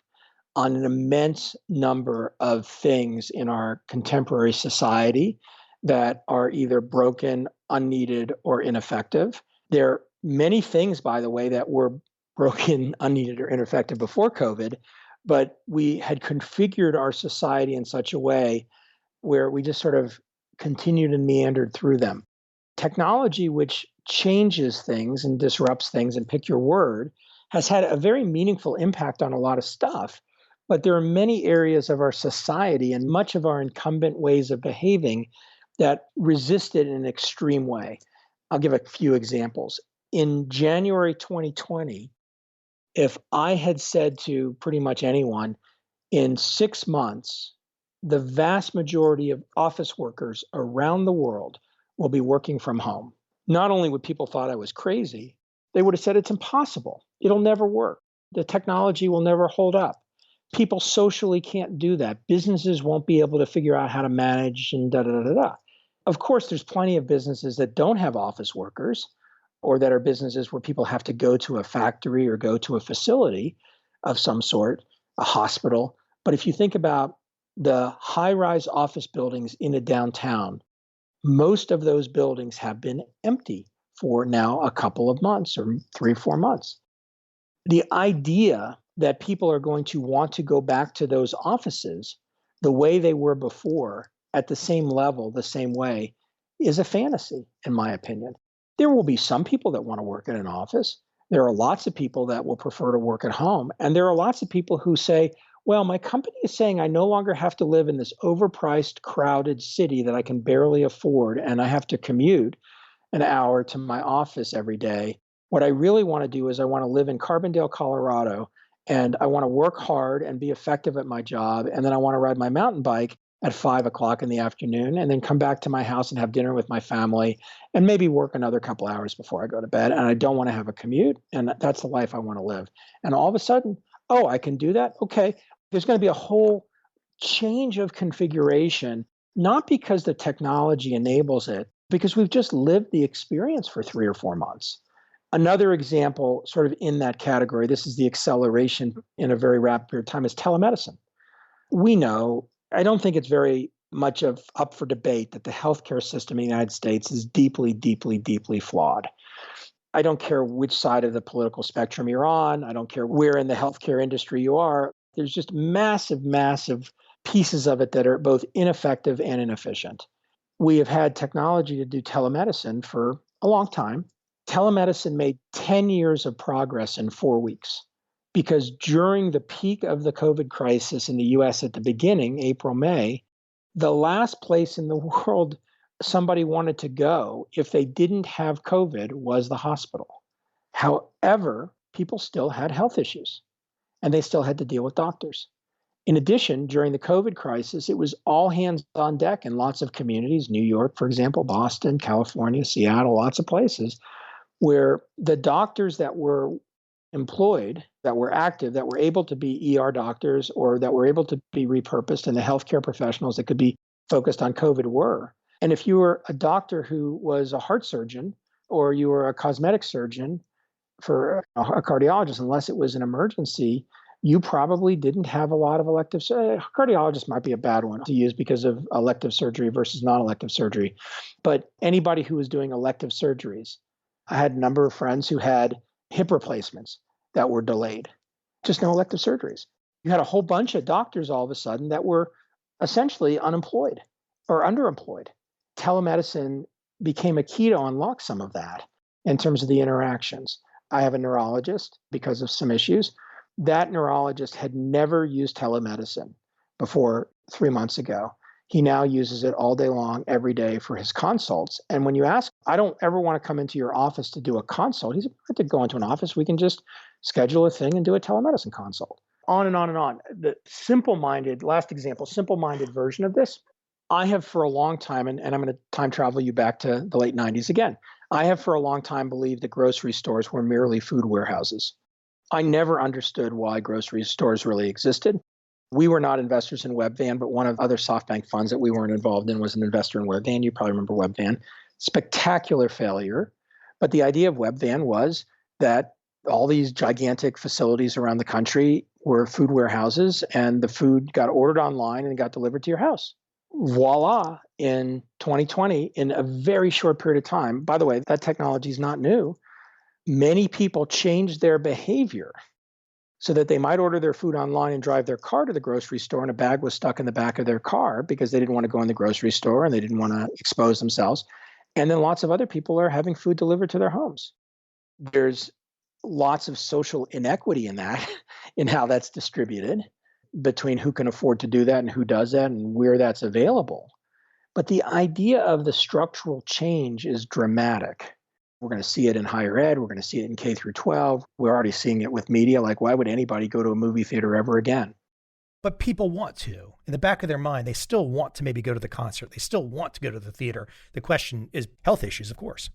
on an immense number of things in our contemporary society that are either broken, unneeded, or ineffective. There are many things, by the way, that were broken, unneeded, or ineffective before COVID, but we had configured our society in such a way where we just sort of continued and meandered through them. Technology, which changes things and disrupts things, and pick your word, has had a very meaningful impact on a lot of stuff. But there are many areas of our society and much of our incumbent ways of behaving that resisted in an extreme way. I'll give a few examples. In January 2020, if I had said to pretty much anyone, in 6 months, the vast majority of office workers around the world will be working from home, not only would people thought I was crazy, they would have said it's impossible. It'll never work. The technology will never hold up. People socially can't do that. Businesses won't be able to figure out how to manage and da da da da da. Of course, there's plenty of businesses that don't have office workers, or that are businesses where people have to go to a factory or go to a facility of some sort, a hospital. But if you think about the high-rise office buildings in a downtown, most of those buildings have been empty for now a couple of months or 3 or 4 months. The idea that people are going to want to go back to those offices the way they were before, at the same level, the same way, is a fantasy, in my opinion. There will be some people that want to work in an office. There are lots of people that will prefer to work at home. And there are lots of people who say, well, my company is saying I no longer have to live in this overpriced, crowded city that I can barely afford, and I have to commute an hour to my office every day. What I really want to do is I want to live in Carbondale, Colorado, and I want to work hard and be effective at my job. And then I want to ride my mountain bike at 5 o'clock in the afternoon and then come back to my house and have dinner with my family and maybe work another couple hours before I go to bed. And I don't want to have a commute. And that's the life I want to live. And all of a sudden, oh, I can do that? Okay. There's going to be a whole change of configuration, not because the technology enables it, because we've just lived the experience for 3 or 4 months. Another example, sort of in that category, this is the acceleration in a very rapid period of time, is telemedicine. We know, I don't think it's very much of up for debate that the healthcare system in the United States is deeply, deeply, deeply flawed. I don't care which side of the political spectrum you're on. I don't care where in the healthcare industry you are. There's just massive, massive pieces of it that are both ineffective and inefficient. We have had technology to do telemedicine for a long time. Telemedicine made 10 years of progress in 4 weeks, because during the peak of the COVID crisis in the US at the beginning, April, May, the last place in the world somebody wanted to go if they didn't have COVID was the hospital. However, people still had health issues and they still had to deal with doctors. In addition, during the COVID crisis, it was all hands on deck in lots of communities, New York, for example, Boston, California, Seattle, lots of places, where the doctors that were employed, that were active, that were able to be ER doctors or that were able to be repurposed, and the healthcare professionals that could be focused on COVID were. And if you were a doctor who was a heart surgeon or you were a cosmetic surgeon for a cardiologist, unless it was an emergency, you probably didn't have a lot of elective. Cardiologist might be a bad one to use because of elective surgery versus non-elective surgery. But anybody who was doing elective surgeries, I had a number of friends who had hip replacements that were delayed, just no elective surgeries. You had a whole bunch of doctors all of a sudden that were essentially unemployed or underemployed. Telemedicine became a key to unlock some of that in terms of the interactions. I have a neurologist because of some issues. That neurologist had never used telemedicine before 3 months ago. He now uses it all day long, every day for his consults. And when you ask, I don't ever want to come into your office to do a consult. He said, I have to go into an office. We can just schedule a thing and do a telemedicine consult. On and on and on. The simple-minded, last example, simple-minded version of this, I have for a long time, and I'm going to time travel you back to the late 90s again. I have for a long time believed that grocery stores were merely food warehouses. I never understood why grocery stores really existed. We were not investors in Webvan, but one of other SoftBank funds that we weren't involved in was an investor in Webvan. You probably remember Webvan. Spectacular failure. But the idea of Webvan was that all these gigantic facilities around the country were food warehouses, and the food got ordered online and got delivered to your house. Voila, in 2020, in a very short period of time. By the way, that technology is not new. Many people changed their behavior so that they might order their food online and drive their car to the grocery store, and a bag was stuck in the back of their car because they didn't want to go in the grocery store and they didn't want to expose themselves. And then lots of other people are having food delivered to their homes. There's lots of social inequity in that, in how that's distributed between who can afford to do that and who does that and where that's available. But the idea of the structural change is dramatic. We're going to see it in higher ed. We're going to see it in K through 12. We're already seeing it with media. Like, why would anybody go to a movie theater ever again? But people want to. In the back of their mind, they still want to maybe go to the concert. They still want to go to the theater. The question is health issues, of course.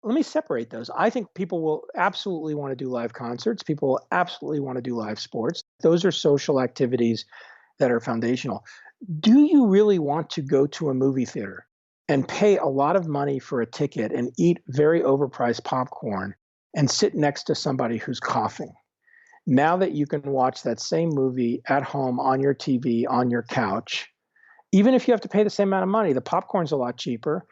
Let me separate those. I think people will absolutely want to do live concerts. People will absolutely want to do live sports. Those are social activities that are foundational. Do you really want to go to a movie theater and pay a lot of money for a ticket and eat very overpriced popcorn and sit next to somebody who's coughing? Now that you can watch that same movie at home on your TV, on your couch, even if you have to pay the same amount of money, the popcorn's a lot cheaper.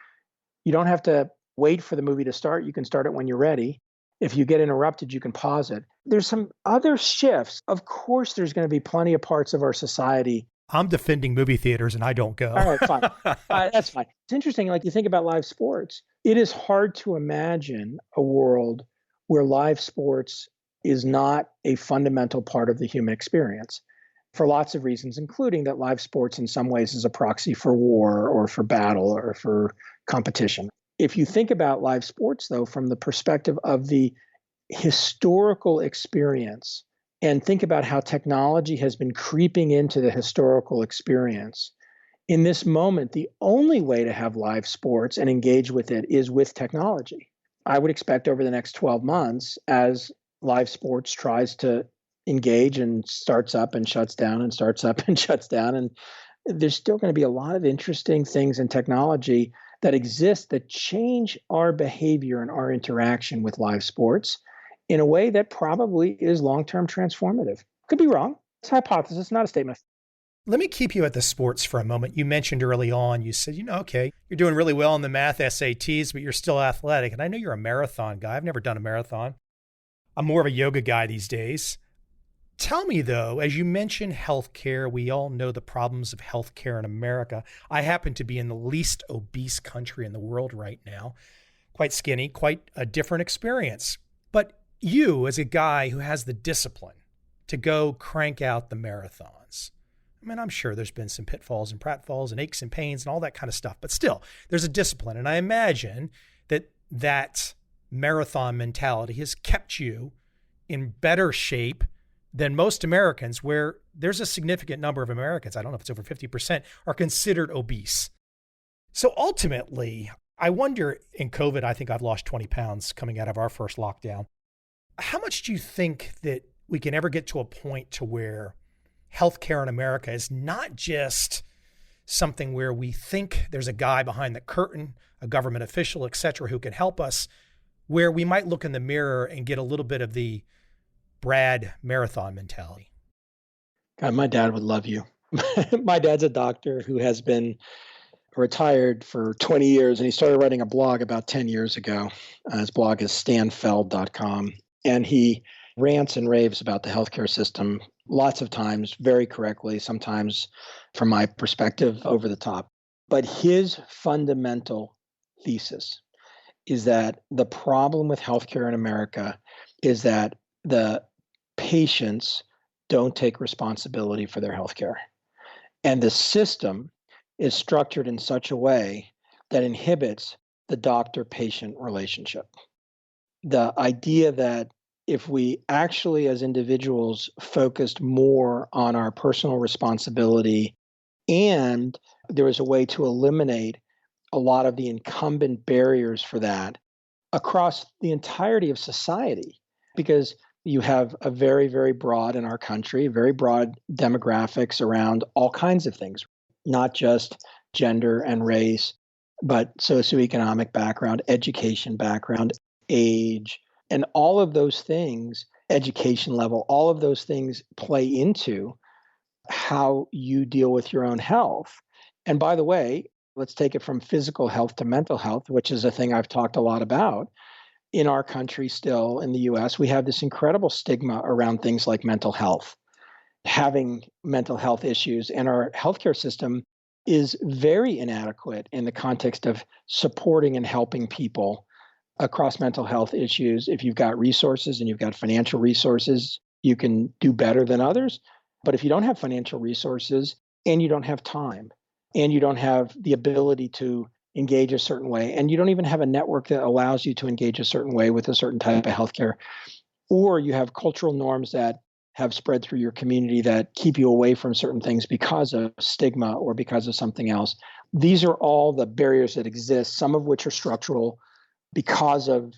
You don't have to wait for the movie to start. You can start it when you're ready. If you get interrupted, you can pause it. There's some other shifts. Of course, there's going to be plenty of parts of our society. I'm defending movie theaters and I don't go. All right, fine. That's fine. It's interesting. Like, you think about live sports. It is hard to imagine a world where live sports is not a fundamental part of the human experience for lots of reasons, including that live sports in some ways is a proxy for war or for battle or for competition. If you think about live sports, though, from the perspective of the historical experience, and think about how technology has been creeping into the historical experience, in this moment, the only way to have live sports and engage with it is with technology. I would expect over the next 12 months, as live sports tries to engage and starts up and shuts down and starts up and shuts down, and there's still going to be a lot of interesting things in technology that exist that change our behavior and our interaction with live sports in a way that probably is long-term transformative. Could be wrong. It's a hypothesis, not a statement. Let me keep you at the sports for a moment. You mentioned early on, you said, okay, you're doing really well in the math SATs, but you're still athletic. And I know you're a marathon guy. I've never done a marathon. I'm more of a yoga guy these days. Tell me, though, as you mentioned healthcare, we all know the problems of healthcare in America. I happen to be in the least obese country in the world right now. Quite skinny, quite a different experience. But you, as a guy who has the discipline to go crank out the marathons, I mean, I'm sure there's been some pitfalls and pratfalls and aches and pains and all that kind of stuff, but still, there's a discipline. And I imagine that marathon mentality has kept you in better shape than most Americans, where there's a significant number of Americans, I don't know if it's over 50%, are considered obese. So ultimately, I wonder, in COVID, I think I've lost 20 pounds coming out of our first lockdown. How much do you think that we can ever get to a point to where healthcare in America is not just something where we think there's a guy behind the curtain, a government official, et cetera, who can help us, where we might look in the mirror and get a little bit of the Brad marathon mentality? God, my dad would love you. My dad's a doctor who has been retired for 20 years, and he started writing a blog about 10 years ago. His blog is stanfeld.com, and he rants and raves about the healthcare system lots of times, very correctly, sometimes from my perspective, over the top. But his fundamental thesis is that the problem with healthcare in America is that the patients don't take responsibility for their healthcare. And the system is structured in such a way that inhibits the doctor-patient relationship. The idea that if we actually, as individuals, focused more on our personal responsibility, and there was a way to eliminate a lot of the incumbent barriers for that across the entirety of society. Because You have a very, very broad in our country, very broad demographics around all kinds of things, not just gender and race, but socioeconomic background, education background, age, and all of those things, education level, all of those things play into how you deal with your own health. And by the way, let's take it from physical health to mental health, which is a thing I've talked a lot about. In our country, still in the US, we have this incredible stigma around things like mental health, having mental health issues. And our healthcare system is very inadequate in the context of supporting and helping people across mental health issues. If you've got resources and you've got financial resources, you can do better than others. But if you don't have financial resources and you don't have time and you don't have the ability to engage a certain way, and you don't even have a network that allows you to engage a certain way with a certain type of healthcare, or you have cultural norms that have spread through your community that keep you away from certain things because of stigma or because of something else. These are all the barriers that exist, some of which are structural because of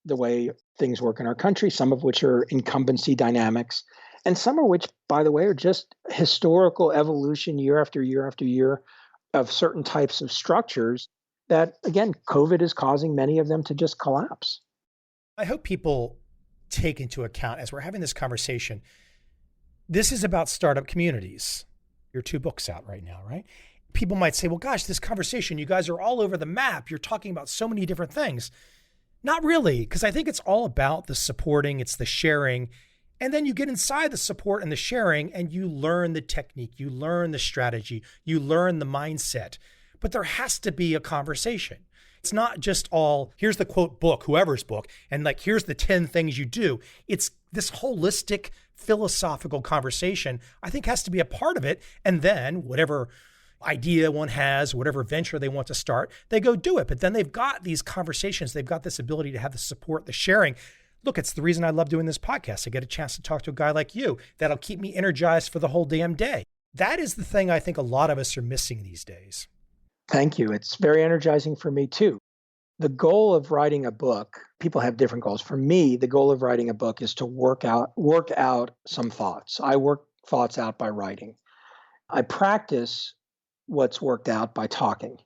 the way things work in our country, some of which are incumbency dynamics, and some of which, by the way, are just historical evolution year after year after year of certain types of structures that, again, COVID is causing many of them to just collapse. I hope people take into account as we're having this conversation, this is about startup communities. Your 2 books out right now, right? People might say, well, gosh, this conversation, you guys are all over the map. You're talking about so many different things. Not really, because I think it's all about the supporting, it's the sharing. And then you get inside the support and the sharing and you learn the technique, you learn the strategy, you learn the mindset. But there has to be a conversation. It's not just all, here's the quote book, whoever's book, and like, here's the 10 things you do. It's this holistic philosophical conversation, I think has to be a part of it. And then whatever idea one has, whatever venture they want to start, they go do it. But then they've got these conversations, they've got this ability to have the support, the sharing. Look, it's the reason I love doing this podcast. I get a chance to talk to a guy like you that'll keep me energized for the whole damn day. That is the thing I think a lot of us are missing these days. Thank you. It's very energizing for me too. The goal of writing a book, people have different goals. For me, the goal of writing a book is to work out some thoughts. I work thoughts out by writing. I practice what's worked out by talking.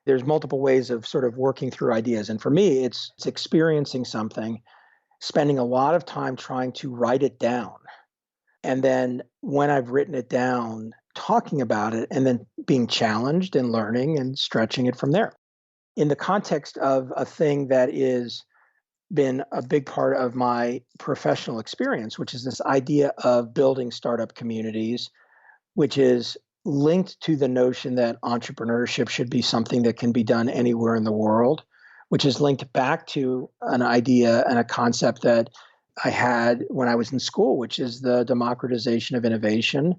There's multiple ways of sort of working through ideas. And for me, it's experiencing something, spending a lot of time trying to write it down. And then when I've written it down, talking about it and then being challenged and learning and stretching it from there. In the context of a thing that is been a big part of my professional experience, which is this idea of building startup communities, which is linked to the notion that entrepreneurship should be something that can be done anywhere in the world, which is linked back to an idea and a concept that I had when I was in school, which is the democratization of innovation.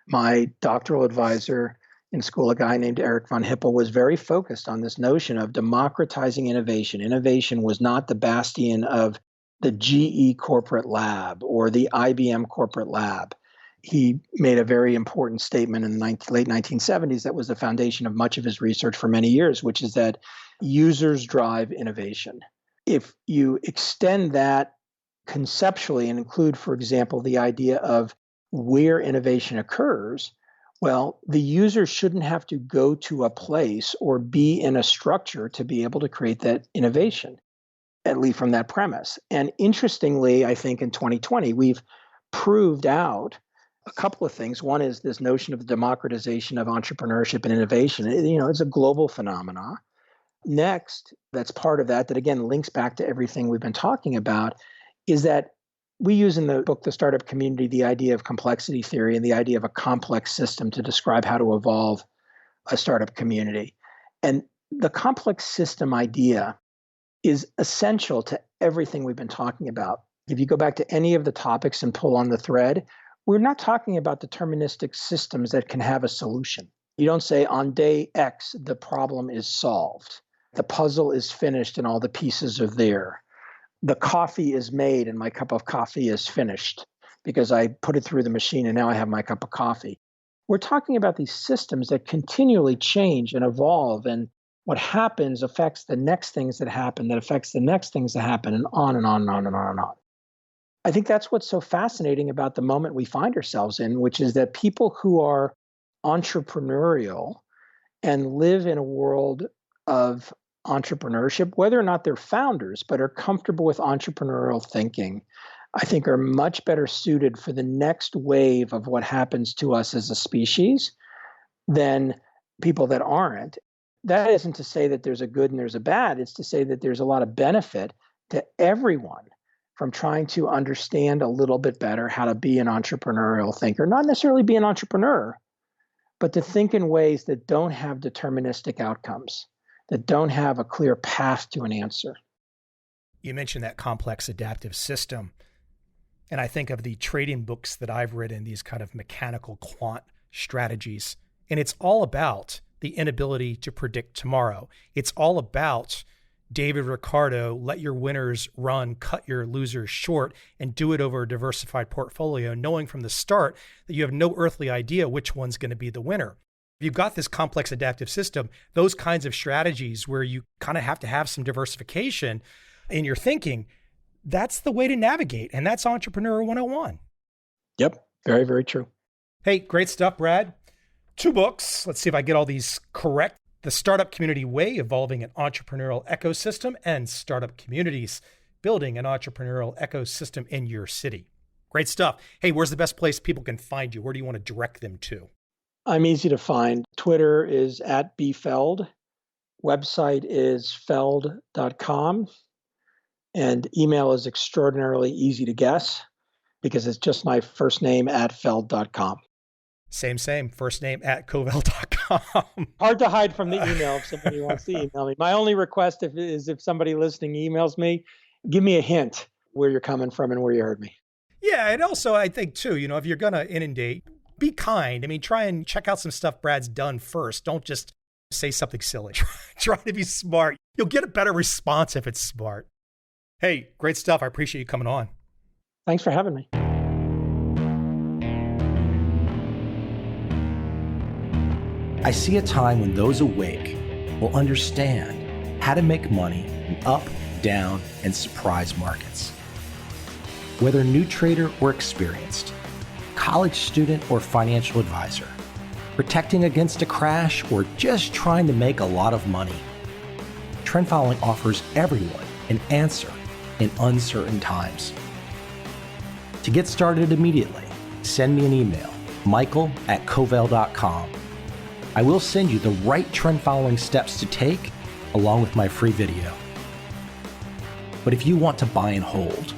My doctoral advisor in school, a guy named Eric von Hippel, was very focused on this notion of democratizing innovation. Innovation was not the bastion of the GE corporate lab or the IBM corporate lab. He made a very important statement in the late 1970s that was the foundation of much of his research for many years, which is that users drive innovation. If you extend that conceptually and include, for example, the idea of where innovation occurs, well, the user shouldn't have to go to a place or be in a structure to be able to create that innovation, at least from that premise. And interestingly, I think in 2020, we've proved out a couple of things. One is this notion of the democratization of entrepreneurship and innovation. It's a global phenomenon. Next, that's part of that again links back to everything we've been talking about, is that we use in the book, The Startup Community, the idea of complexity theory and the idea of a complex system to describe how to evolve a startup community. And the complex system idea is essential to everything we've been talking about. If you go back to any of the topics and pull on the thread, we're not talking about deterministic systems that can have a solution. You don't say on day X, the problem is solved. The puzzle is finished and all the pieces are there. The coffee is made and my cup of coffee is finished because I put it through the machine and now I have my cup of coffee. We're talking about these systems that continually change and evolve, and what happens affects the next things that happen, that affects the next things that happen, and on and on and on and on and on. I think that's what's so fascinating about the moment we find ourselves in, which is that people who are entrepreneurial and live in a world of entrepreneurship, whether or not they're founders, but are comfortable with entrepreneurial thinking, I think are much better suited for the next wave of what happens to us as a species than people that aren't. That isn't to say that there's a good and there's a bad. It's to say that there's a lot of benefit to everyone from trying to understand a little bit better how to be an entrepreneurial thinker, not necessarily be an entrepreneur, but to think in ways that don't have deterministic outcomes, that don't have a clear path to an answer. You mentioned that complex adaptive system. And I think of the trading books that I've written, these kind of mechanical quant strategies. And it's all about the inability to predict tomorrow. It's all about David Ricardo, let your winners run, cut your losers short, and do it over a diversified portfolio, knowing from the start that you have no earthly idea which one's going to be the winner. If you've got this complex adaptive system, those kinds of strategies where you kind of have to have some diversification in your thinking, that's the way to navigate. And that's Entrepreneur 101. Yep. Very, very true. Hey, great stuff, Brad. 2 books. Let's see if I get all these correct. The Startup Community Way, Evolving an Entrepreneurial Ecosystem, and Startup Communities, Building an Entrepreneurial Ecosystem in Your City. Great stuff. Hey, where's the best place people can find you? Where do you want to direct them to? I'm easy to find. Twitter is @bfeld. Website is feld.com. And email is extraordinarily easy to guess because it's just my first name @feld.com. Same. First name @covel.com. Hard to hide from the email if somebody wants to email me. My only request is if somebody listening emails me, give me a hint where you're coming from and where you heard me. Yeah, and also I think too, if you're going to inundate, be kind. I mean, try and check out some stuff Brad's done first. Don't just say something silly. Try to be smart. You'll get a better response if it's smart. Hey, great stuff. I appreciate you coming on. Thanks for having me. I see a time when those awake will understand how to make money in up, down, and surprise markets. Whether new trader or experienced, college student or financial advisor, protecting against a crash or just trying to make a lot of money, trend following offers everyone an answer in uncertain times. To get started immediately, send me an email, michael@covel.com. I will send you the right trend following steps to take along with my free video. But if you want to buy and hold,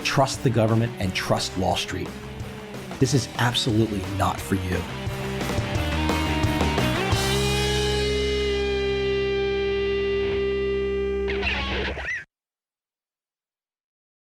trust the government and trust Wall Street, this is absolutely not for you.